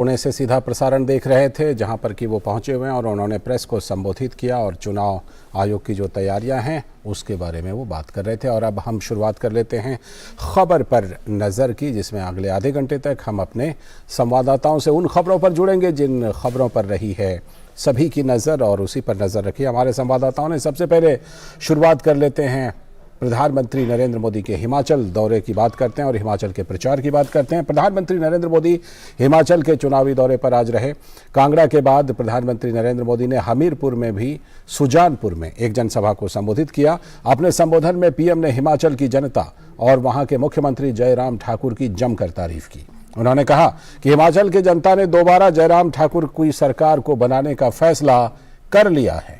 पुणे से सीधा प्रसारण देख रहे थे, जहां पर कि वो पहुंचे हुए हैं और उन्होंने प्रेस को संबोधित किया और चुनाव आयोग की जो तैयारियां हैं उसके बारे में वो बात कर रहे थे। और अब हम शुरुआत कर लेते हैं खबर पर नज़र की, जिसमें अगले आधे घंटे तक हम अपने संवाददाताओं से उन खबरों पर जुड़ेंगे जिन खबरों पर रही है सभी की नज़र, और उसी पर नज़र रखी हमारे संवाददाताओं ने। सबसे पहले शुरुआत कर लेते हैं प्रधानमंत्री नरेंद्र मोदी के हिमाचल दौरे की बात करते हैं और हिमाचल के प्रचार की बात करते हैं। प्रधानमंत्री नरेंद्र मोदी हिमाचल के चुनावी दौरे पर आज रहे। कांगड़ा के बाद प्रधानमंत्री नरेंद्र मोदी ने हमीरपुर में भी सुजानपुर में एक जनसभा को संबोधित किया। अपने संबोधन में पीएम ने हिमाचल की जनता और वहां के मुख्यमंत्री जयराम ठाकुर की जमकर तारीफ की। उन्होंने कहा कि हिमाचल की जनता ने दोबारा जयराम ठाकुर की सरकार को बनाने का फैसला कर लिया है।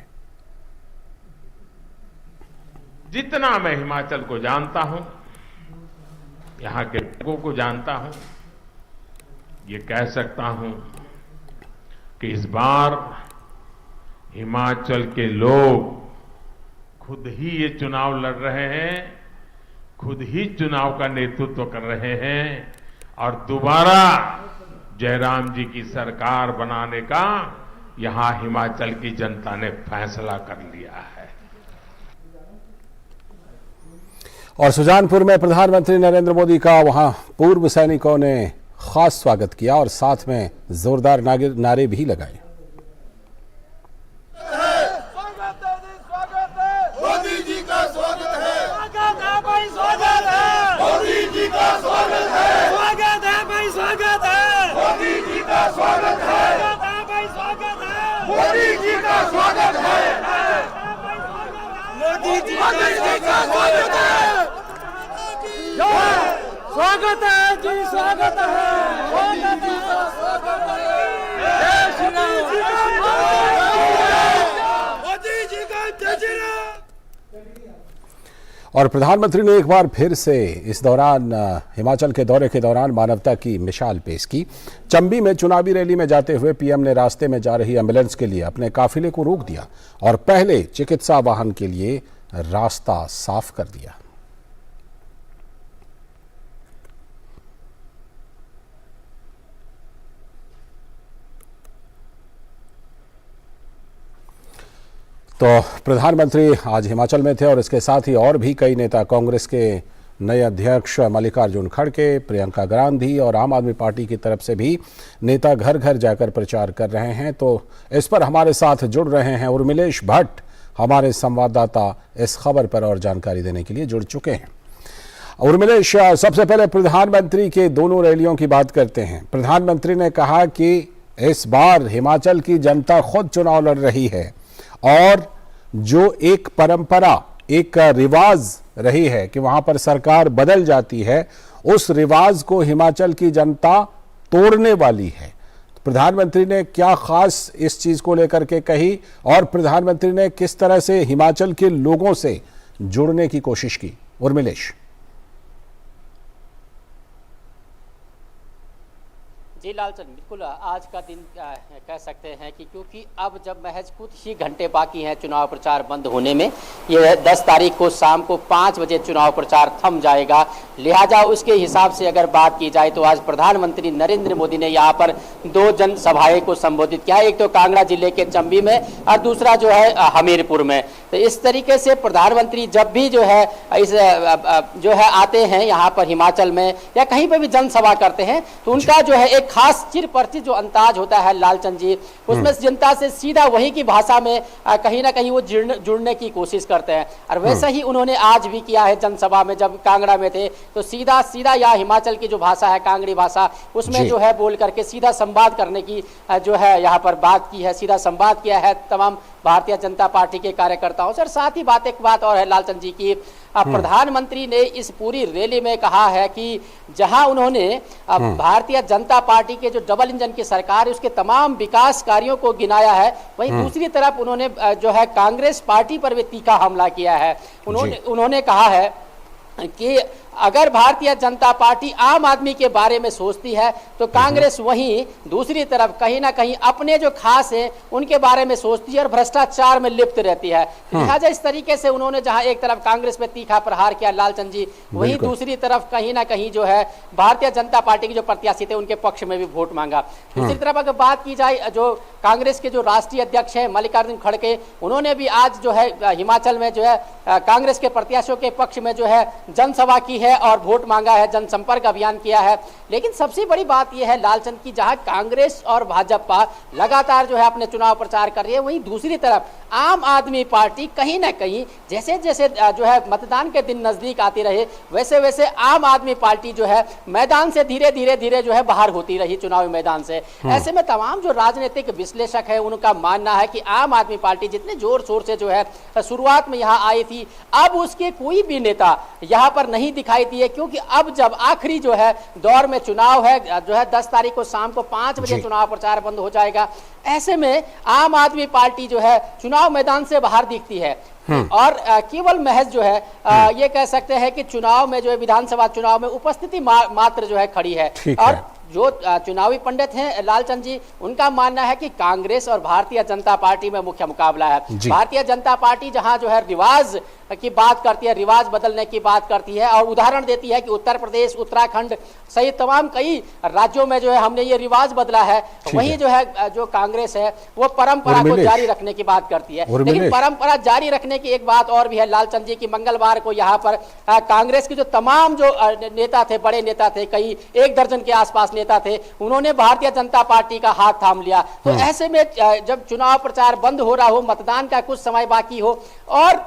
जितना मैं हिमाचल को जानता हूं, यहां के लोगों को जानता हूं, ये कह सकता हूं कि इस बार हिमाचल के लोग खुद ही ये चुनाव लड़ रहे हैं, खुद ही चुनाव का नेतृत्व कर रहे हैं और दोबारा जयराम जी की सरकार बनाने का यहां हिमाचल की जनता ने फैसला कर लिया है। और सुजानपुर में प्रधानमंत्री नरेंद्र मोदी का वहां पूर्व सैनिकों ने खास स्वागत किया और साथ में जोरदार नारे भी लगाए। मोदी जी का स्वागत है, स्वागत है भाई, स्वागत है मोदी जी का स्वागत है, स्वागत है भाई, स्वागत है मोदी जी का स्वागत है, स्वागत है भाई, स्वागत है मोदी जी का स्वागत है, मोदी जी का स्वागत है, स्वागत है जी, स्वागत है मोदी जी का स्वागत है, जय श्री राम, मोदी जी का जय श्री राम। और प्रधानमंत्री ने एक बार फिर से इस दौरान हिमाचल के दौरे के दौरान मानवता की मिसाल पेश की। चंबी में चुनावी रैली में जाते हुए पीएम ने रास्ते में जा रही एम्बुलेंस के लिए अपने काफिले को रोक दिया और पहले चिकित्सा वाहन के लिए रास्ता साफ कर दिया। तो प्रधानमंत्री आज हिमाचल में थे और इसके साथ ही और भी कई नेता, कांग्रेस के नए अध्यक्ष मल्लिकार्जुन खड़गे, प्रियंका गांधी और आम आदमी पार्टी की तरफ से भी नेता घर घर जाकर प्रचार कर रहे हैं। तो इस पर हमारे साथ जुड़ रहे हैं उर्मिलेश भट्ट, हमारे संवाददाता इस खबर पर और जानकारी देने के लिए जुड़ चुके हैं। उर्मिलेश, सबसे पहले प्रधानमंत्री के दोनों रैलियों की बात करते हैं। प्रधानमंत्री ने कहा कि इस बार हिमाचल की जनता खुद चुनाव लड़ रही है और जो एक परंपरा, एक रिवाज रही है कि वहां पर सरकार बदल जाती है, उस रिवाज को हिमाचल की जनता तोड़ने वाली है। प्रधानमंत्री ने क्या खास इस चीज को लेकर के कही और प्रधानमंत्री ने किस तरह से हिमाचल के लोगों से जुड़ने की कोशिश की? उर्मिलेश। जी लालचंद, बिल्कुल आज का दिन कह सकते हैं कि क्योंकि अब जब महज कुछ ही घंटे बाकी हैं चुनाव प्रचार बंद होने में, ये 10 तारीख को शाम को 5 बजे चुनाव प्रचार थम जाएगा। लिहाजा उसके हिसाब से अगर बात की जाए तो आज प्रधानमंत्री नरेंद्र मोदी ने यहाँ पर 2 जनसभाएं को संबोधित किया, एक तो कांगड़ा जिले के चंबी में और दूसरा जो है हमीरपुर में। तो इस तरीके से प्रधानमंत्री जब भी जो है आते हैं यहाँ पर हिमाचल में या कहीं पर भी जनसभा करते हैं तो उनका जो है एक खास चिरपरिचित जो अंदाज होता है लालचंद जी, उसमें जनता से सीधा वही की भाषा में कहीं ना कहीं वो जुड़ने की कोशिश करते हैं। और वैसा ही उन्होंने आज भी किया है जनसभा में। जब कांगड़ा में थे तो सीधा सीधा या हिमाचल की जो भाषा है कांगड़ी भाषा, उसमें जो है बोल करके सीधा संवाद करने की जो है यहाँ पर बात की है, सीधा संवाद किया है तमाम भारतीय जनता पार्टी के कार्यकर्ताओं से। और साथ ही एक बात और है लालचंद जी की, प्रधानमंत्री ने इस पूरी रैली में कहा है कि जहां उन्होंने भारतीय जनता पार्टी के जो डबल इंजन की सरकार है उसके तमाम विकास कार्यों को गिनाया है, वहीं दूसरी तरफ उन्होंने जो है कांग्रेस पार्टी पर भी तीखा हमला किया है। उन्होंने कहा है कि अगर भारतीय जनता पार्टी आम आदमी के बारे में सोचती है तो कांग्रेस वहीं दूसरी तरफ कहीं ना कहीं अपने जो खास है उनके बारे में सोचती है और भ्रष्टाचार में लिप्त रहती है। लिहाजा इस तरीके से उन्होंने जहां एक तरफ कांग्रेस पे तीखा प्रहार किया लालचंद जी, वहीं दूसरी तरफ कहीं ना कहीं जो है भारतीय जनता पार्टी के जो प्रत्याशी थे उनके पक्ष में भी वोट मांगा। दूसरी तरफ अगर बात की जाए जो कांग्रेस के जो राष्ट्रीय अध्यक्ष हैं मल्लिकार्जुन खड़गे, उन्होंने भी आज जो है हिमाचल में जो है कांग्रेस के प्रत्याशियों के पक्ष में जो है जनसभा की है और वोट मांगा है, जनसंपर्क अभियान किया है। लेकिन सबसे बड़ी बात यह है लालचंद की जहां कांग्रेस और भाजपा लगातार जो है अपने चुनाव प्रचार कर रही है, वहीं दूसरी तरफ आम आदमी पार्टी कहीं ना कहीं जैसे जैसे जो है मतदान के दिन नजदीक आती रहे वैसे वैसे आम आदमी पार्टी जो है मैदान से धीरे धीरे जो है बाहर होती रही चुनावी मैदान से। ऐसे में तमाम जो राजनीतिक विश्लेषक है उनका मानना है कि आम आदमी पार्टी जितने जोर शोर से जो है शुरुआत में यहाँ आई थी, अब उसके कोई भी नेता यहाँ पर नहीं दिखाई दिए, क्योंकि अब जब आखिरी जो है दौर में चुनाव है जो है 10 तारीख को शाम को 5 बजे चुनाव प्रचार बंद हो जाएगा। ऐसे में आम आदमी पार्टी जो है चुनाव मैदान से बाहर दिखती है और केवल महज जो है ये कह सकते हैं कि चुनाव में जो है विधानसभा चुनाव में उपस्थिति मात्र जो है खड़ी है। और जो चुनावी पंडित हैं लालचंद जी, उनका मानना है कि कांग्रेस और भारतीय जनता पार्टी में मुख्य मुकाबला है। भारतीय जनता पार्टी जहां जो है रिवाज की बात करती है, रिवाज बदलने की बात करती है और उदाहरण देती है कि उत्तर प्रदेश, उत्तराखंड सहित तमाम कई राज्यों में जो है हमने ये रिवाज बदला है, वहीं जो है जो कांग्रेस है वो परंपरा को जारी रखने की बात करती है। लेकिन परंपरा जारी रखने की एक बात और भी है लालचंद जी की मंगलवार को यहाँ पर कांग्रेस के जो तमाम जो नेता थे, बड़े नेता थे, कई 1 दर्जन के आसपास नेता थे, उन्होंने भारतीय जनता पार्टी का हाथ थाम लिया। तो ऐसे में जब चुनाव प्रचार बंद हो रहा हो, मतदान का कुछ समय बाकी हो और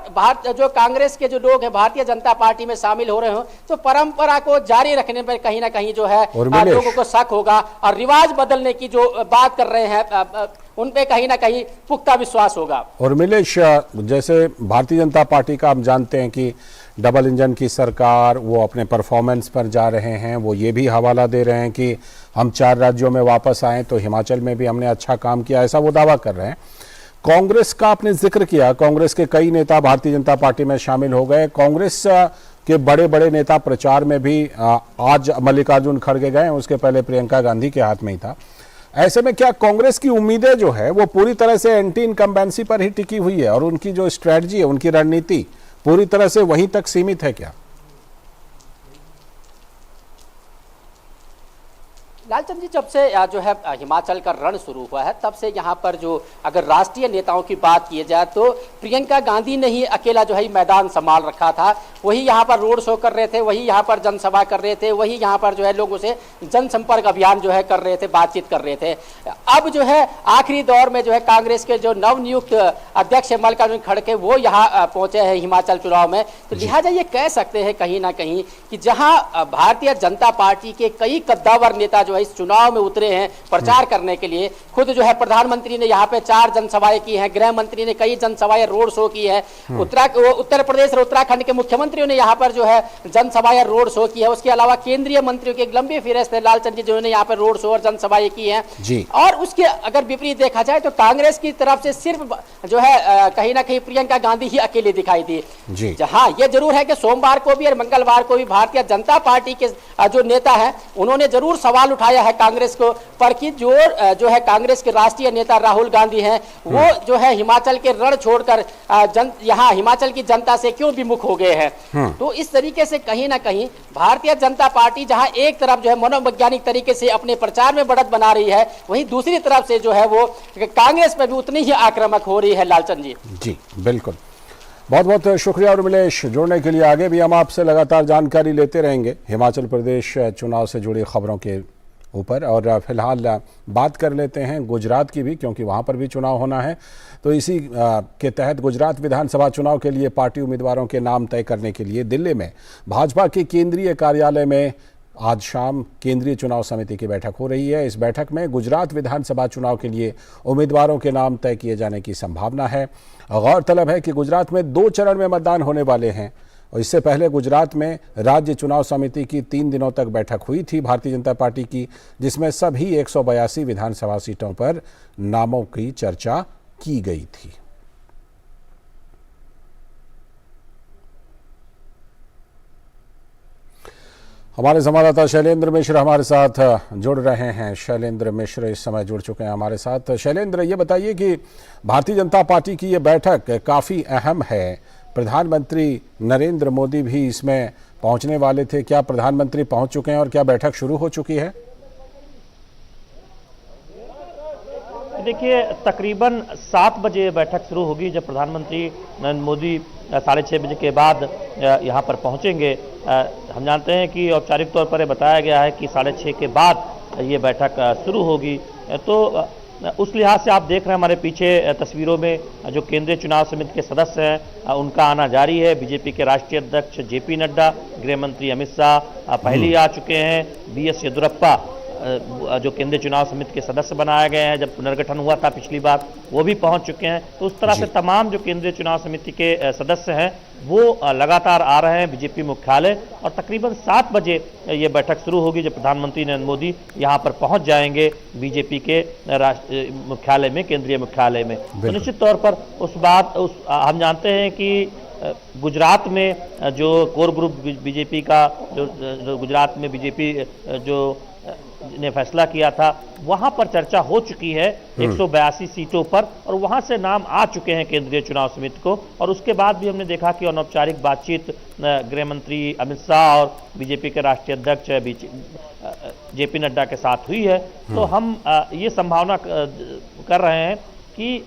जो कांग्रेस के जो लोग हैं भारतीय जनता पार्टी में शामिल हो रहे हो, तो परंपरा को जारी रखने पर कहीं ना कहीं जो है लोगों को शक होगा और रिवाज बदलने की जो बात कर रहे हैं उन पे कहीं ना कहीं पुख्ता विश्वास होगा। और मिलेश, जैसे भारतीय जनता पार्टी का हम जानते हैं कि डबल इंजन की सरकार, वो अपने परफॉर्मेंस पर जा रहे हैं, वो ये भी हवाला दे रहे हैं कि हम 4 राज्यों में वापस आए तो हिमाचल में भी हमने अच्छा काम किया, ऐसा वो दावा कर रहे हैं। कांग्रेस का आपने जिक्र किया, कांग्रेस के कई नेता भारतीय जनता पार्टी में शामिल हो गए। कांग्रेस के बड़े बड़े नेता प्रचार में भी आज मल्लिकार्जुन खड़गे गए, उसके पहले प्रियंका गांधी के हाथ में ही था। ऐसे में क्या कांग्रेस की उम्मीदें जो है वो पूरी तरह से एंटी इनकम्बेंसी पर ही टिकी हुई है और उनकी जो स्ट्रेटजी है, उनकी रणनीति पूरी तरह से वहीं तक सीमित है क्या? लालचंद जी, जब से जो है हिमाचल का रण शुरू हुआ है तब से यहाँ पर जो अगर राष्ट्रीय नेताओं की बात की जाए तो प्रियंका गांधी ने ही अकेला जो है मैदान संभाल रखा था। वही यहाँ पर रोड शो कर रहे थे, वही यहाँ पर जनसभा कर रहे थे, वही यहाँ पर जो है लोगों से जनसंपर्क अभियान जो है कर रहे थे, बातचीत कर रहे थे। अब जो है आखिरी दौर में जो है कांग्रेस के जो नवनियुक्त अध्यक्ष है मल्लिकार्जुन खड़गे, वो यहाँ पहुंचे हैं हिमाचल चुनाव में। तो लिहाजा ये कह सकते हैं कहीं ना कहीं कि जहाँ भारतीय जनता पार्टी के कई कद्दावर नेता जो है इस चुनाव में उतरे हैं प्रचार करने के लिए, खुद जो है प्रधानमंत्री ने यहाँ पे 4 जनसभाएं की हैं, गृह मंत्री ने कई जनसभाएं रोड शो की है, उत्तर प्रदेश और उत्तराखंड के मुख्यमंत्रियों ने यहाँ पर जो है जनसभाएं रोड शो की है। उसके अलावा केंद्रीय मंत्रियों की एक लंबी फहरिस्त है लालचंद जी, जिन्होंने यहाँ पर रोड शो और जनसभाएं की है। और उसके अगर विपरीत देखा जाए तो कांग्रेस की तरफ से सिर्फ जो है कहीं ना कहीं प्रियंका गांधी ही अकेले दिखाई दी। जहां यह जरूर है कि सोमवार को भी और मंगलवार को भी भारतीय जनता पार्टी के जो नेता है उन्होंने जरूर सवाल उठाया है कांग्रेस को पर कि जो है कांग्रेस के राष्ट्रीय नेता राहुल गांधी हैं, वो जो है हिमाचल के रण छोड़कर यहाँ हिमाचल की जनता से क्यों विमुख हो गए हैं। तो इस तरीके से कहीं ना कहीं भारतीय जनता पार्टी जहां एक तरफ जो है मनोवैज्ञानिक तरीके से अपने प्रचार में बढ़त बना रही है, वहीं दूसरी तरफ से जो है वो कांग्रेस पर भी उतनी ही आक्रामक हो रही है। लालचंद जी जी बिल्कुल, बहुत बहुत शुक्रिया उर्मिलेश जुड़ने के लिए। आगे भी हम आपसे लगातार जानकारी लेते रहेंगे हिमाचल प्रदेश चुनाव से जुड़ी खबरों के ऊपर। और फिलहाल बात कर लेते हैं गुजरात की भी, क्योंकि वहाँ पर भी चुनाव होना है। तो इसी के तहत गुजरात विधानसभा चुनाव के लिए पार्टी उम्मीदवारों के नाम तय करने के लिए दिल्ली में भाजपा के केंद्रीय कार्यालय में आज शाम केंद्रीय चुनाव समिति की बैठक हो रही है। इस बैठक में गुजरात विधानसभा चुनाव के लिए उम्मीदवारों के नाम तय किए जाने की संभावना है। गौरतलब है कि गुजरात में 2 चरण में मतदान होने वाले हैं और इससे पहले गुजरात में राज्य चुनाव समिति की 3 दिनों तक बैठक हुई थी भारतीय जनता पार्टी की, जिसमें सभी 182 विधानसभा सीटों पर नामों की चर्चा की गई थी। हमारे संवाददाता शैलेंद्र मिश्र हमारे साथ जुड़ रहे हैं। शैलेंद्र मिश्र इस समय जुड़ चुके हैं हमारे साथ। शैलेंद्र, ये बताइए कि भारतीय जनता पार्टी की ये बैठक काफ़ी अहम है, प्रधानमंत्री नरेंद्र मोदी भी इसमें पहुंचने वाले थे। क्या प्रधानमंत्री पहुंच चुके हैं और क्या बैठक शुरू हो चुकी है? देखिए, तकरीबन 7 बजे बैठक शुरू होगी, जब प्रधानमंत्री नरेंद्र मोदी 6:30 बजे के बाद यहाँ पर पहुँचेंगे। हम जानते हैं कि औपचारिक तौर पर बताया गया है कि 6:30 के बाद ये बैठक शुरू होगी। तो उस लिहाज से आप देख रहे हैं हमारे पीछे तस्वीरों में जो केंद्रीय चुनाव समिति के सदस्य हैं उनका आना जारी है। बीजेपी के राष्ट्रीय अध्यक्ष जेपी नड्डा, गृह मंत्री अमित शाह पहले ही आ चुके हैं। बीएस येदियुरप्पा जो केंद्रीय चुनाव समिति के सदस्य बनाए गए हैं, जब पुनर्गठन हुआ था पिछली बार, वो भी पहुंच चुके हैं। तो उस तरह से तमाम जो केंद्रीय चुनाव समिति के सदस्य हैं वो लगातार आ रहे हैं बीजेपी मुख्यालय, और तकरीबन 7 बजे ये बैठक शुरू होगी जब प्रधानमंत्री नरेंद्र मोदी यहां पर पहुंच जाएंगे बीजेपी के मुख्यालय में, केंद्रीय मुख्यालय में। तो निश्चित तौर पर हम जानते हैं कि गुजरात में जो कोर ग्रुप बीजेपी का जो गुजरात में बीजेपी जो ने फैसला किया था, वहां पर चर्चा हो चुकी है 182 सीटों पर, और वहां से नाम आ चुके हैं केंद्रीय चुनाव समिति को। और उसके बाद भी हमने देखा कि अनौपचारिक बातचीत गृह मंत्री अमित शाह और बीजेपी के राष्ट्रीय अध्यक्ष जेपी नड्डा के साथ हुई है। तो हम ये संभावना कर रहे हैं कि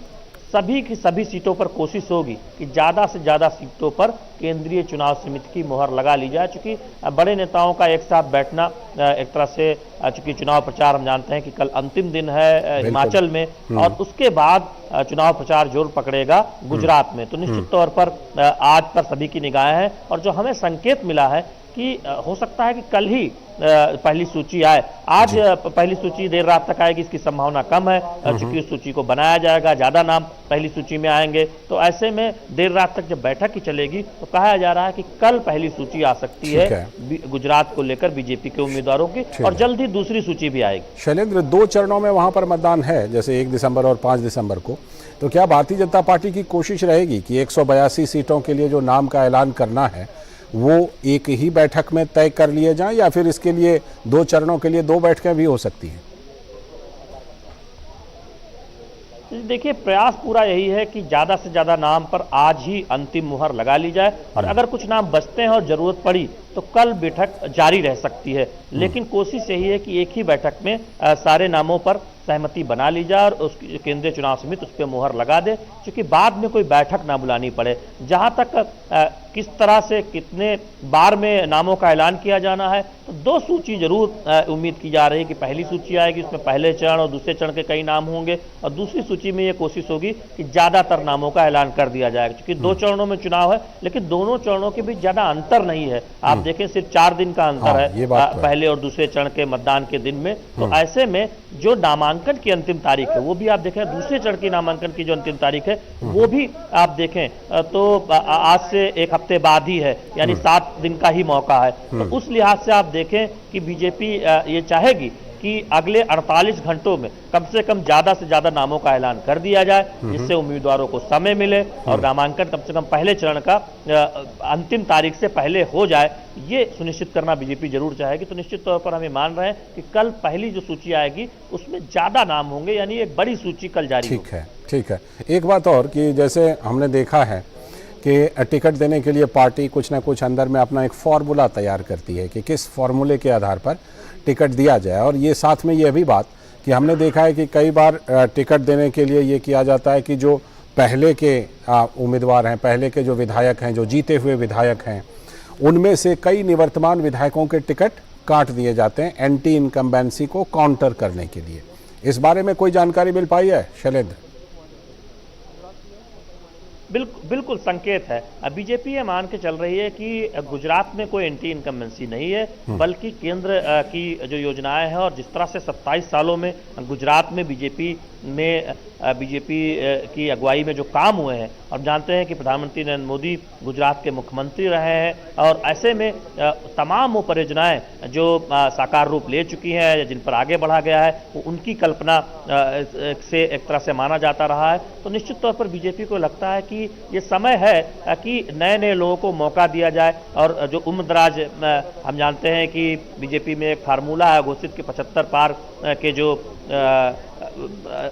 सभी की सभी सीटों पर कोशिश होगी कि ज़्यादा से ज़्यादा सीटों पर केंद्रीय चुनाव समिति की मुहर लगा ली जाए। चूंकि बड़े नेताओं का एक साथ बैठना एक तरह से, चूंकि चुनाव प्रचार हम जानते हैं कि कल अंतिम दिन है हिमाचल में, और उसके बाद चुनाव प्रचार जोर पकड़ेगा गुजरात में। तो निश्चित तौर पर आज पर सभी की निगाहें हैं, और जो हमें संकेत मिला है कि हो सकता है कि कल ही पहली सूची आए। आज पहली सूची देर रात तक आएगी, इसकी संभावना कम है, चूंकि उस सूची को बनाया जाएगा, ज्यादा नाम पहली सूची में आएंगे। तो ऐसे में देर रात तक जब बैठक ही चलेगी तो कहा जा रहा है कि कल पहली सूची आ सकती है गुजरात को लेकर बीजेपी के उम्मीदवारों की, और जल्द ही दूसरी सूची भी आएगी। शैलेंद्र, 2 चरणों में वहां पर मतदान है, जैसे 1 दिसंबर और 5 दिसंबर को। तो क्या भारतीय जनता पार्टी की कोशिश रहेगी कि 182 सीटों के लिए जो नाम का ऐलान करना है वो एक ही बैठक में तय कर लिए जाएं, या फिर इसके लिए 2 चरणों के लिए 2 बैठकें भी हो सकती हैं? देखिए, प्रयास पूरा यही है कि ज्यादा से ज्यादा नाम पर आज ही अंतिम मुहर लगा ली जाए, और अगर कुछ नाम बचते हैं और जरूरत पड़ी तो कल बैठक जारी रह सकती है। लेकिन कोशिश यही है कि एक ही बैठक में सारे नामों पर सहमति बना ली जाए और उसकी केंद्रीय चुनाव समिति उस पर मुहर लगा दे, क्योंकि बाद में कोई बैठक ना बुलानी पड़े। जहां तक किस तरह से कितने बार में नामों का ऐलान किया जाना है, तो 2 सूची जरूर उम्मीद की जा रही है कि पहली सूची आएगी, उसमें पहले चरण और दूसरे चरण के कई नाम होंगे, और दूसरी सूची में ये कोशिश होगी कि ज्यादातर नामों का ऐलान कर दिया जाएगा। क्योंकि 2 चरणों में चुनाव है, लेकिन दोनों चरणों के बीच ज्यादा अंतर नहीं है। आप देखें, सिर्फ 4 दिन का अंतर है पहले और दूसरे चरण के मतदान के दिन में। तो ऐसे में जो नामांकन की अंतिम तारीख है वो भी आप देखें, दूसरे चरण की नामांकन की जो अंतिम तारीख है वो भी आप देखें तो आज से 1 हफ्ते बाद ही है, यानी 7 दिन का ही मौका है। तो उस लिहाज से आप देखें कि बीजेपी ये चाहेगी कि अगले 48 घंटों में कम से कम ज्यादा से ज्यादा नामों का ऐलान कर दिया जाए, जिससे उम्मीदवारों को समय मिले और नामांकन कम से कम पहले चरण का अंतिम तारीख से पहले हो जाए। ये सुनिश्चित करना बीजेपी जरूर चाहेगी। तो निश्चित तौर पर हम मान रहे हैं कि कल पहली जो सूची आएगी उसमें ज्यादा नाम होंगे, यानी एक बड़ी सूची कल जारी होगी। ठीक है। एक बात और कि जैसे हमने देखा है कि टिकट देने के लिए पार्टी कुछ ना कुछ अंदर में अपना एक फॉर्मूला तैयार करती है कि किस फॉर्मूले के आधार पर टिकट दिया जाए। और ये साथ में यह भी बात कि हमने देखा है कि कई बार टिकट देने के लिए ये किया जाता है कि जो पहले के उम्मीदवार हैं, पहले के जो विधायक हैं, जो जीते हुए विधायक हैं, उनमें से कई निवर्तमान विधायकों के टिकट काट दिए जाते हैं एंटी इनकम्बेंसी को काउंटर करने के लिए। इस बारे में कोई जानकारी मिल पाई है शैलेंद्र? बिल्कुल संकेत है। बीजेपी ये मान के चल रही है कि गुजरात में कोई एंटी इनकम्बेंसी नहीं है, बल्कि केंद्र की जो योजनाएं हैं और जिस तरह से 27 सालों में गुजरात में बीजेपी की अगुवाई में जो काम हुए हैं, हम जानते हैं कि प्रधानमंत्री नरेंद्र मोदी गुजरात के मुख्यमंत्री रहे हैं, और ऐसे में तमाम वो परियोजनाएं जो साकार रूप ले चुकी हैं, जिन पर आगे बढ़ा गया है, वो उनकी कल्पना से एक तरह से माना जाता रहा है। तो निश्चित तौर पर बीजेपी को लगता है कि कि ये समय है कि नए नए लोगों को मौका दिया जाए। और जो उम्रदराज हम जानते हैं कि बीजेपी में एक फार्मूला है घोषित कि 75 पार के जो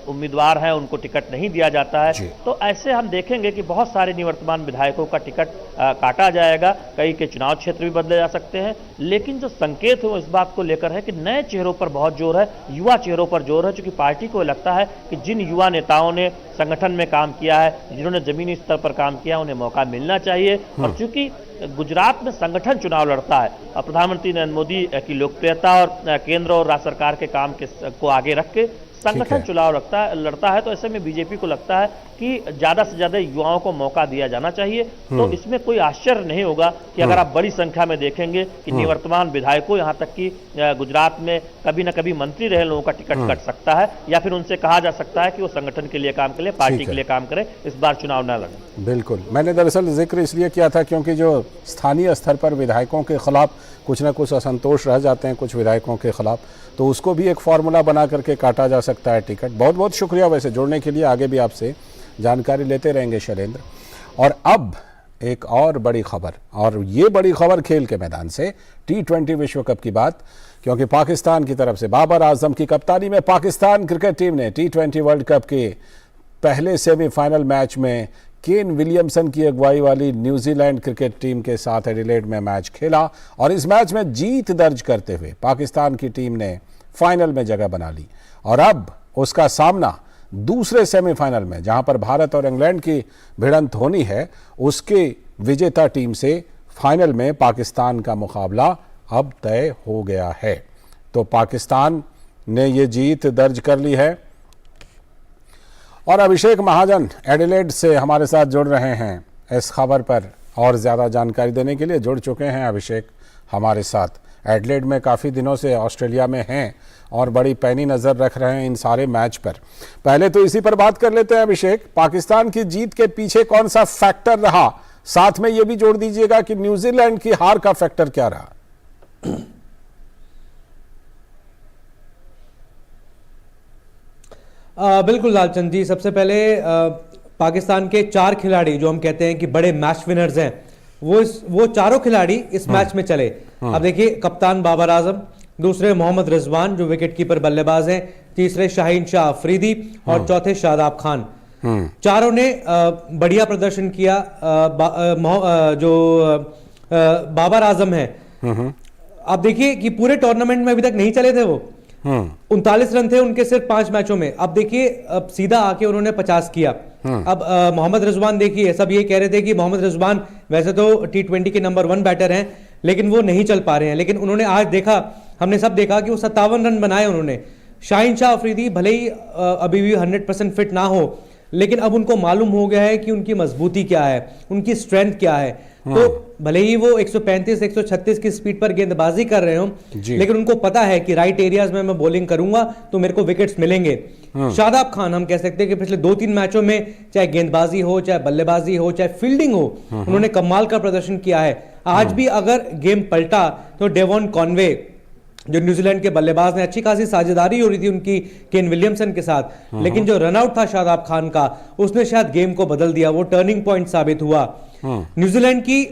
उम्मीदवार हैं उनको टिकट नहीं दिया जाता है। तो ऐसे हम देखेंगे कि बहुत सारे निवर्तमान विधायकों का टिकट काटा जाएगा, कई के चुनाव क्षेत्र भी बदले जा सकते हैं। लेकिन जो संकेत है वो इस बात को लेकर है कि नए चेहरों पर बहुत जोर है, युवा चेहरों पर जोर है, क्योंकि पार्टी को लगता है कि जिन युवा नेताओं ने संगठन में काम किया है, जिन्होंने जमीनी स्तर पर काम किया, उन्हें मौका मिलना चाहिए। और चूंकि गुजरात में संगठन चुनाव लड़ता है और प्रधानमंत्री नरेंद्र मोदी की लोकप्रियता और केंद्र और राज्य सरकार के काम को आगे रख के संगठन चुनाव लड़ता है, तो ऐसे में बीजेपी को लगता है कि ज्यादा से ज्यादा युवाओं को मौका दिया जाना चाहिए। तो इसमें कोई आश्चर्य नहीं होगा कि अगर आप बड़ी संख्या में देखेंगे कि निवर्तमान विधायकों, यहां तक कि गुजरात में कभी न कभी मंत्री रहे लोगों का टिकट कट सकता है, या फिर उनसे कहा जा सकता है कि वो संगठन के लिए काम करें, पार्टी के लिए काम करें, इस बार चुनाव न लड़ें। बिल्कुल, मैंने दरअसल जिक्र इसलिए किया था क्योंकि जो स्थानीय स्तर पर विधायकों के खिलाफ कुछ न कुछ असंतोष रह जाते हैं कुछ विधायकों के खिलाफ, तो उसको भी एक फार्मूला बना करके काटा जा सकता है टिकट। बहुत बहुत शुक्रिया वैसे जुड़ने के लिए, आगे भी आपसे जानकारी लेते रहेंगे शैलेंद्र। और अब एक और बड़ी खबर, और ये बड़ी खबर खेल के मैदान से, T20 विश्व कप की बात, क्योंकि पाकिस्तान की तरफ से बाबर आजम की कप्तानी में पाकिस्तान क्रिकेट टीम ने T20 वर्ल्ड कप के पहले सेमीफाइनल मैच में केन विलियमसन की अगुवाई वाली न्यूजीलैंड क्रिकेट टीम के साथ एडिलेड में मैच खेला और इस मैच में जीत दर्ज करते हुए पाकिस्तान की टीम ने फाइनल में जगह बना ली। और अब उसका सामना दूसरे सेमीफाइनल में, जहां पर भारत और इंग्लैंड की भिड़ंत होनी है, उसके विजेता टीम से फाइनल में पाकिस्तान का मुकाबला अब तय हो गया है। तो पाकिस्तान ने ये जीत दर्ज कर ली है। और अभिषेक महाजन एडिलेड से हमारे साथ जुड़ रहे हैं इस खबर पर और ज़्यादा जानकारी देने के लिए। जुड़ चुके हैं अभिषेक हमारे साथ। एडिलेड में काफ़ी दिनों से ऑस्ट्रेलिया में हैं और बड़ी पैनी नज़र रख रहे हैं इन सारे मैच पर। पहले तो इसी पर बात कर लेते हैं अभिषेक, पाकिस्तान की जीत के पीछे कौन सा फैक्टर रहा, साथ में ये भी जोड़ दीजिएगा कि न्यूजीलैंड की हार का फैक्टर क्या रहा। बिल्कुल लालचंद जी, सबसे पहले पाकिस्तान के 4 खिलाड़ी जो हम कहते हैं कि बड़े मैच विनर्स हैं, वो चारों खिलाड़ी इस मैच में चले। अब देखिए, कप्तान बाबर आजम, दूसरे मोहम्मद रिजवान जो विकेट कीपर बल्लेबाज हैं, तीसरे शाहीन शाह अफरीदी और चौथे शादाब खान। चारों ने बढ़िया प्रदर्शन किया। बाबर आजम है, अब देखिए कि पूरे टूर्नामेंट में अभी तक नहीं चले थे वो। 39 रन थे उनके सिर्फ 5 मैचों में। अब देखिए, अब सीधा आके उन्होंने 50 किया। अब मोहम्मद रिजवान देखिए, सब ये कह रहे थे कि मोहम्मद रिजवान वैसे तो T20 के नंबर 1 बैटर हैं, लेकिन वो नहीं चल पा रहे हैं। लेकिन उन्होंने आज देखा, हमने सब देखा कि वो 57 रन बनाए उन्होंने। शाहीन शाह अफरीदी भले ही अभी भी 100% फिट ना हो, लेकिन अब उनको मालूम हो गया है कि उनकी मजबूती क्या है, उनकी स्ट्रेंथ क्या है। तो भले ही वो 135-136 की स्पीड पर गेंदबाजी कर रहे हो, लेकिन उनको पता है कि राइट एरियाज में मैं बॉलिंग करूंगा तो मेरे को विकेट्स मिलेंगे। शादाब खान, हम कह सकते हैं कि पिछले 2-3 मैचों में चाहे गेंदबाजी हो, चाहे बल्लेबाजी हो, चाहे फील्डिंग हो, उन्होंने कमाल का प्रदर्शन किया है। आज भी अगर गेम पलटा तो डेवॉन कॉनवे जो न्यूजीलैंड के बल्लेबाज ने, अच्छी खासी साझेदारी हो रही थी उनकी केन विलियमसन के साथ, लेकिन जो रनआउट था शादाब खान का, उसने शायद गेम को बदल दिया। वो टर्निंग पॉइंट साबित हुआ। न्यूजीलैंड की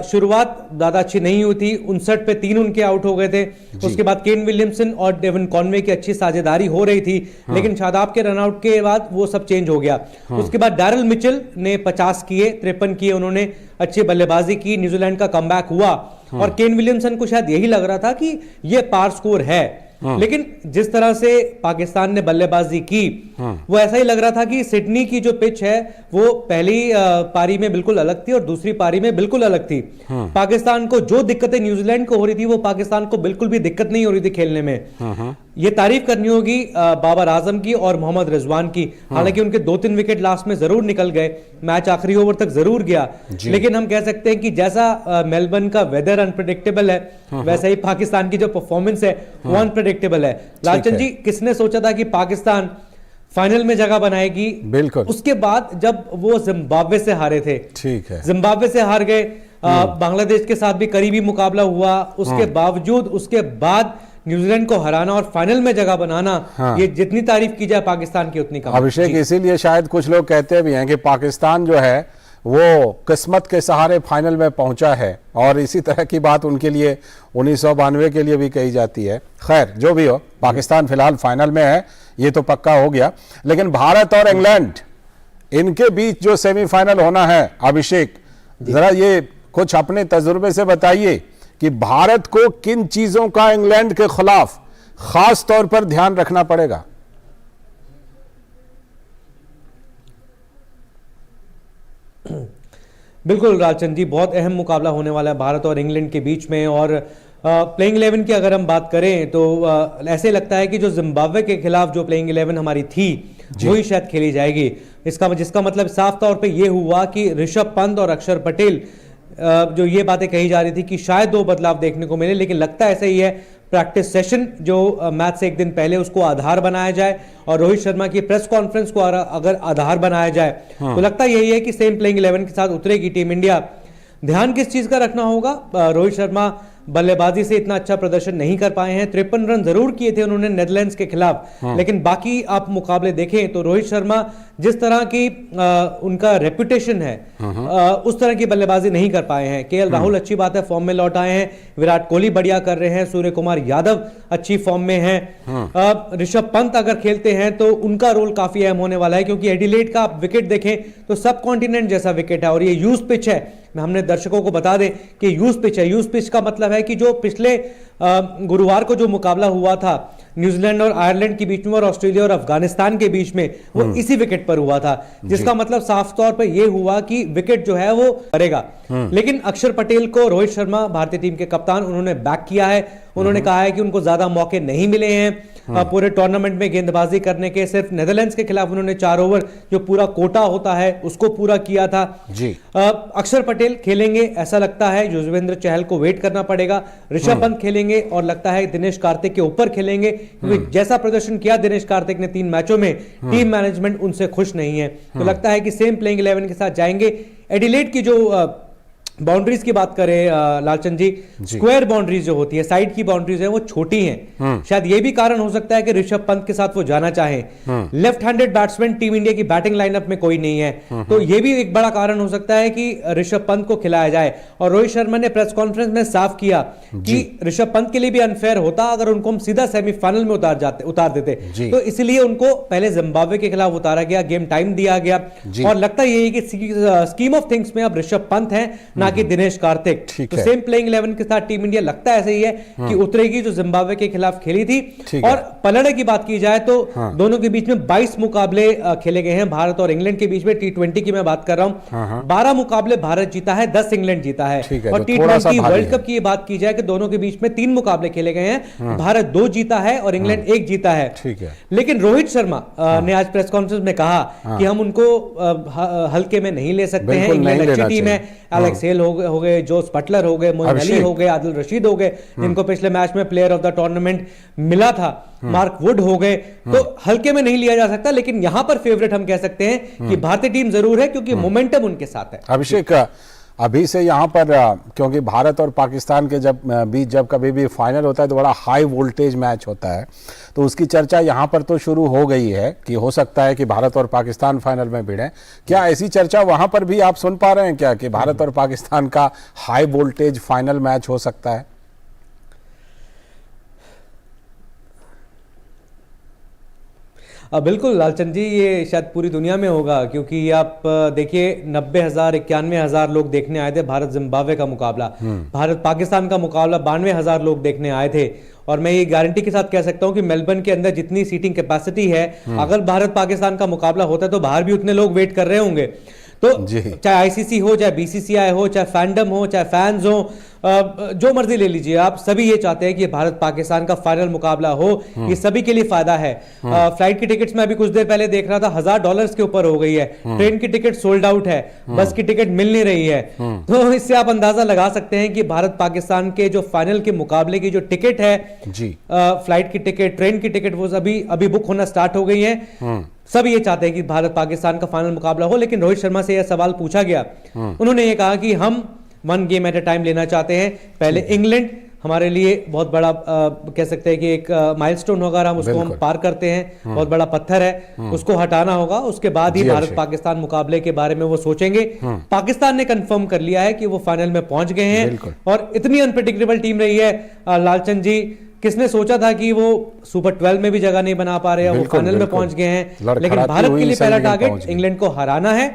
शुरुआत ज्यादा अच्छी नहीं हुई थी, 59 पे 3 उनके आउट हो गए थे। उसके बाद केन विलियमसन और डेवन कॉनवे की अच्छी साझेदारी हो रही थी, लेकिन शादाब के रनआउट के बाद वो सब चेंज हो गया। उसके बाद डैरल मिचेल ने 50 किए, 53 किए उन्होंने, अच्छी बल्लेबाजी की, न्यूजीलैंड का कमबैक हुआ। और केन विलियमसन को शायद यही लग रहा था कि ये पार स्कोर है, लेकिन जिस तरह से पाकिस्तान ने बल्लेबाजी की, वो ऐसा ही लग रहा था कि सिडनी की जो पिच है वो पहली पारी में बिल्कुल अलग थी और दूसरी पारी में बिल्कुल अलग थी। पाकिस्तान को जो दिक्कतें न्यूजीलैंड को हो रही थी, वो पाकिस्तान को बिल्कुल भी दिक्कत नहीं हो रही थी खेलने में। ये तारीफ करनी होगी बाबर आजम की और मोहम्मद रिजवान की। हालांकि उनके 2-3 विकेट लास्ट में जरूर निकल गए, मैच आखिरी ओवर तक जरूर गया, लेकिन हम कह सकते हैं कि जैसा मेलबर्न का वेदर अनप्रेडिक्टेबल है, वैसा ही पाकिस्तान की जो परफॉर्मेंस है वो अनप्रेडिक्टेबल है। लालचंद जी, किसने सोचा था कि पाकिस्तान फाइनल में जगह बनाएगी? बिल्कुल। उसके बाद जब वो जिम्बाब्वे से हारे थे, ठीक है, जिम्बाब्वे से हार गए, बांग्लादेश के साथ भी करीबी मुकाबला हुआ, उसके बावजूद उसके बाद न्यूजीलैंड को हराना और फाइनल में जगह बनाना, ये जितनी तारीफ की जाए पाकिस्तान की उतनी कम। अभिषेक, इसीलिए शायद कुछ लोग कहते भी हैं कि पाकिस्तान जो है वो किस्मत के सहारे फाइनल में पहुंचा है, और इसी तरह की बात उनके लिए 1992 के लिए भी कही जाती है। खैर जो भी हो, पाकिस्तान फिलहाल फाइनल में है, ये तो पक्का हो गया। लेकिन भारत और इंग्लैंड, इनके बीच जो सेमीफाइनल होना है, अभिषेक जरा ये कुछ अपने तजुर्बे से बताइए कि भारत को किन चीजों का इंग्लैंड के खिलाफ खास तौर पर ध्यान रखना पड़ेगा। बिल्कुल लालचंद जी, बहुत अहम मुकाबला होने वाला है भारत और इंग्लैंड के बीच में। और प्लेइंग 11 की अगर हम बात करें तो ऐसे लगता है कि जो जिम्बाब्वे के खिलाफ जो प्लेइंग 11 हमारी थी वही शायद खेली जाएगी। जिसका मतलब साफ तौर पे ये हुआ कि ऋषभ पंत और अक्षर पटेल, जो ये बातें कही जा रही थी कि शायद 2 बदलाव देखने को मिले, लेकिन लगता ऐसा ही है। प्रैक्टिस सेशन जो मैच से एक दिन पहले उसको आधार बनाया जाए और रोहित शर्मा की प्रेस कॉन्फ्रेंस को अगर आधार बनाया जाए तो लगता यही है कि सेम प्लेइंग 11 के साथ उतरेगी टीम इंडिया। ध्यान किस चीज का रखना होगा? रोहित शर्मा बल्लेबाजी से इतना अच्छा प्रदर्शन नहीं कर पाए हैं। 53 रन जरूर किए थे उन्होंने नेदरलैंड्स के खिलाफ, लेकिन बाकी आप मुकाबले देखें तो रोहित शर्मा जिस तरह की उनका रेपुटेशन है उस तरह की बल्लेबाजी नहीं कर पाए हैं। केएल राहुल अच्छी बात है, फॉर्म में लौट आए हैं। विराट कोहली बढ़िया कर रहे हैं। सूर्य कुमार यादव अच्छी फॉर्म में हैं। ऋषभ पंत अगर खेलते हैं तो उनका रोल काफी अहम होने वाला है, क्योंकि एडिलेड का आप विकेट देखें तो सब कॉन्टिनेंट जैसा विकेट है और ये यूज पिच है। हमने दर्शकों को बता दें कि यूज पिच है। यूज पिच का मतलब है कि जो पिछले गुरुवार को जो मुकाबला हुआ था न्यूजीलैंड और आयरलैंड के बीच में और ऑस्ट्रेलिया और अफगानिस्तान के बीच में, वो इसी विकेट पर हुआ था, जिसका मतलब साफ तौर पर यह हुआ कि विकेट जो है वो करेगा। लेकिन अक्षर पटेल को रोहित शर्मा, भारतीय टीम के कप्तान, उन्होंने बैक किया है। उन्होंने कहा है कि उनको ज्यादा मौके नहीं मिले हैं पूरे टूर्नामेंट में गेंदबाजी करने के। सिर्फ नेदरलैंड्स के खिलाफ उन्होंने 4 ओवर जो पूरा कोटा होता है उसको पूरा किया था जी। अक्षर पटेल खेलेंगे ऐसा लगता है। युजवेंद्र चहल को वेट करना पड़ेगा। ऋषभ पंत खेलेंगे और लगता है दिनेश कार्तिक के ऊपर खेलेंगे, क्योंकि जैसा प्रदर्शन किया दिनेश कार्तिक ने 3 मैचों में, टीम मैनेजमेंट उनसे खुश नहीं है। तो लगता है कि सेम प्लेइंग 11 के साथ जाएंगे। एडिलेड की जो बाउंड्रीज की बात करें लालचंद जी, स्क्वायर बाउंड्रीज जो होती है, साइड की बाउंड्रीज है, वो छोटी हैं। शायद ये भी कारण हो सकता है कि ऋषभ पंत के साथ वो जाना चाहें। Left handed batsman team India की बैटिंग लाइनअप में कोई नहीं है, तो ये भी एक बड़ा कारण हो सकता है कि ऋषभ पंत को खिलाया जाए। और रोहित शर्मा ने प्रेस कॉन्फ्रेंस में साफ किया कि ऋषभ पंत के लिए भी अनफेयर होता अगर उनको हम सीधा सेमीफाइनल में उतार देते, तो इसलिए उनको पहले जिम्बाब्वे के खिलाफ उतारा गया, गेम टाइम दिया गया। और लगता यही है कि स्कीम ऑफ थिंग्स में अब ऋषभ पंत है ना कि दिनेश कार्तिक। तो सेम प्लेइंग 11 के साथ टीम इंडिया लगता ऐसे ही है कि उतरेगी, जो जिम्बाब्वे के खिलाफ खेली थी। और पलड़े की बात की जाए तो दोनों के बीच में 22 मुकाबले खेले गए हैं भारत और इंग्लैंड के बीच में। T20 की मैं बात कर रहा हूं, 12 मुकाबले भारत जीता है, 10 इंग्लैंड जीता है। और T20 वर्ल्ड कप की बात की जाए कि दोनों के बीच में 3 मुकाबले खेले गए हैं, भारत 2 जीता है और इंग्लैंड 1 जीता है। लेकिन रोहित शर्मा ने आज प्रेस कॉन्फ्रेंस में कहा कि हम उनको हल्के में नहीं ले सकते हैं। इंग्लैंड अच्छी टीम है। एलेक्स हेल हो गए, जोस बटलर हो गए, मोइन अली हो गए, आदिल रशीद हो गए, जिनको पिछले मैच में प्लेयर ऑफ द टूर्नामेंट मिला था, मार्क वुड हो गए। तो हल्के में नहीं लिया जा सकता, लेकिन यहां पर फेवरेट हम कह सकते हैं कि भारतीय टीम जरूर है, क्योंकि मोमेंटम उनके साथ है। अभिषेक, अभी से यहाँ पर, क्योंकि भारत और पाकिस्तान के बीच जब कभी भी फाइनल होता है तो बड़ा हाई वोल्टेज मैच होता है, तो उसकी चर्चा यहाँ पर तो शुरू हो गई है कि हो सकता है कि भारत और पाकिस्तान फाइनल में भिड़ें। क्या ऐसी चर्चा वहाँ पर भी आप सुन पा रहे हैं क्या कि भारत और पाकिस्तान का हाई वोल्टेज फाइनल मैच हो सकता है? बिल्कुल लालचंद जी, ये शायद पूरी दुनिया में होगा, क्योंकि आप देखिए 90,000 91,000 लोग देखने आए थे भारत जिम्बाब्वे का मुकाबला। भारत पाकिस्तान का मुकाबला 92,000 लोग देखने आए थे। और मैं ये गारंटी के साथ कह सकता हूं कि मेलबर्न के अंदर जितनी सीटिंग कैपेसिटी है, अगर भारत पाकिस्तान का मुकाबला होता है तो बाहर भी उतने लोग वेट कर रहे होंगे। तो चाहे आईसीसी हो, चाहे बीसीसीआई हो, चाहे फैंडम हो, चाहे फैंस हो, जो मर्जी ले लीजिए आप, सभी ये चाहते हैं कि भारत पाकिस्तान का फाइनल मुकाबला हो। ये सभी के लिए फायदा है। फ्लाइट की टिकट्स मैं अभी कुछ देर पहले देख रहा था, $1,000 के ऊपर हो गई है। ट्रेन की टिकट सोल्ड आउट है, बस की टिकट मिल नहीं रही है। तो इससे आप अंदाजा लगा सकते हैं कि भारत पाकिस्तान के जो फाइनल के मुकाबले की जो टिकट है, फ्लाइट की टिकट, ट्रेन की टिकट, वो अभी बुक होना स्टार्ट हो गई है। सब ये चाहते हैं कि भारत पाकिस्तान का फाइनल मुकाबला हो। लेकिन रोहित शर्मा से यह सवाल पूछा गया, उन्होंने ये कहा कि हम 1 गेम एट अ टाइम लेना चाहते हैं। पहले इंग्लैंड, हमारे लिए बहुत बड़ा कह सकते हैं कि एक माइलस्टोन होगा, हम उसको हम पार करते हैं, बहुत बड़ा पत्थर है, उसको हटाना होगा। उसके बाद ही भारत पाकिस्तान मुकाबले के बारे में वो सोचेंगे। पाकिस्तान ने कंफर्म कर लिया है कि वो फाइनल में पहुंच गए हैं और इतनी अनप्रेडिक्टेबल टीम रही है लालचंद जी, किसने सोचा था कि वो सुपर 12 में भी जगह नहीं बना पा रहे हैं, वो फाइनल में पहुंच गए हैं। लेकिन भारत के लिए पहला टारगेट इंग्लैंड को हराना है,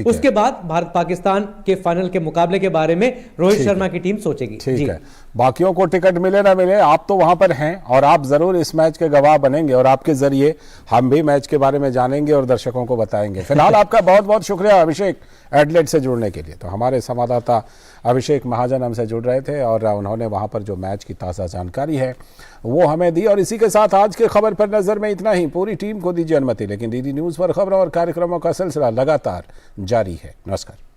उसके बाद भारत पाकिस्तान के फाइनल के मुकाबले के बारे में रोहित शर्मा की टीम सोचेगी। ठीक है, बाकियों को टिकट मिले ना मिले, आप तो वहां पर हैं और आप जरूर इस मैच के गवाह बनेंगे और आपके जरिए हम भी मैच के बारे में जानेंगे और दर्शकों को बताएंगे। फिलहाल आपका बहुत बहुत शुक्रिया अभिषेक एडलेट से जुड़ने के लिए। तो हमारे संवाददाता अभिषेक महाजन हमसे जुड़ रहे थे और उन्होंने वहां पर जो मैच की ताज़ा जानकारी है वो हमें दी। और इसी के साथ आज के खबर पर नजर में इतना ही। पूरी टीम को दीजिए अनुमति, लेकिन डीडी न्यूज़ पर खबरों और कार्यक्रमों का सिलसिला लगातार जारी है। नमस्कार।